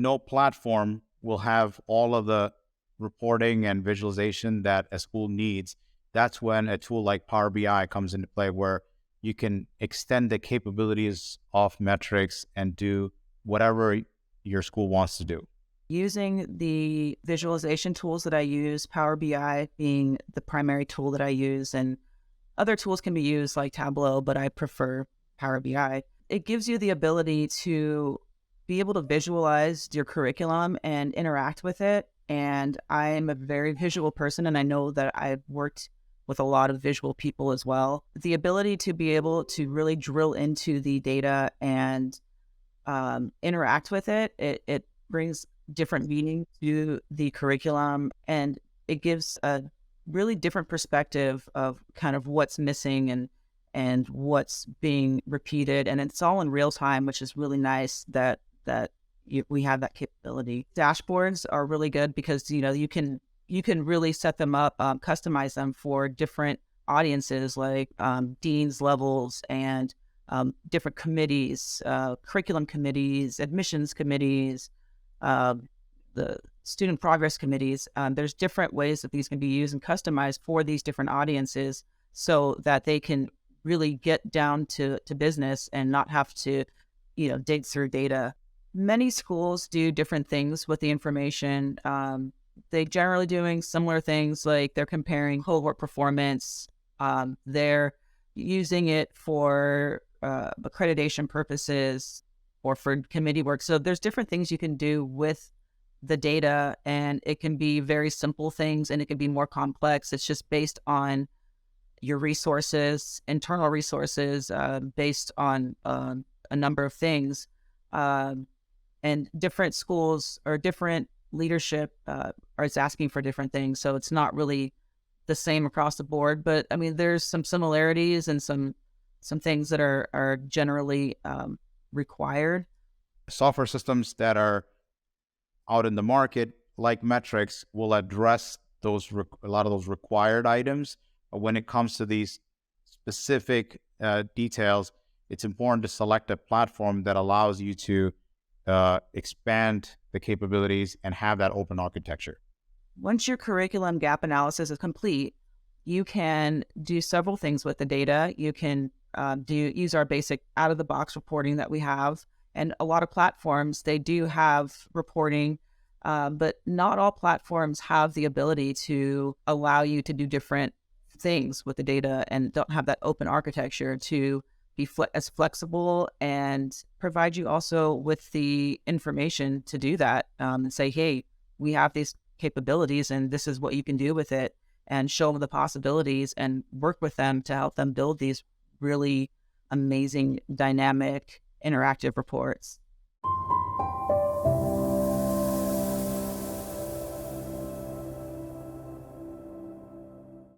no platform will have all of the reporting and visualization that a school needs. That's when a tool like Power BI comes into play, where you can extend the capabilities of metrics and do whatever your school wants to do. Using the visualization tools that I use, Power BI being the primary tool that I use, and other tools can be used like Tableau, but I prefer Power BI. It gives you the ability to be able to visualize your curriculum and interact with it. And I'm a very visual person, and I know that I've worked with a lot of visual people as well. The ability to be able to really drill into the data and interact with it brings different meaning to the curriculum, and it gives a really different perspective of kind of what's missing and what's being repeated, and it's all in real time, which is really nice that we have that capability. Dashboards are really good because you can really set them up, customize them for different audiences like deans levels and different committees, curriculum committees, admissions committees, the student progress committees. There's different ways that these can be used and customized for these different audiences so that they can really get down to business and not have to, dig through data. Many schools do different things with the information. They generally doing similar things, like they're comparing cohort performance. They're using it for accreditation purposes or for committee work. So there's different things you can do with the data, and it can be very simple things and it can be more complex. It's just based on your resources, internal resources, based on a number of things. And different schools or different leadership are asking for different things. So it's not really the same across the board, but I mean, there's some similarities and some things that are generally required. Software systems that are out in the market, like Metrics, will address a lot of those required items. When it comes to these specific details, it's important to select a platform that allows you to expand the capabilities and have that open architecture. Once your curriculum gap analysis is complete, you can do several things with the data. You can use our basic out-of-the-box reporting that we have. And a lot of platforms, they do have reporting, but not all platforms have the ability to allow you to do different things with the data and don't have that open architecture to be as flexible and provide you also with the information to do that, and say, hey, we have these capabilities and this is what you can do with it, and show them the possibilities and work with them to help them build these really amazing, dynamic, interactive reports.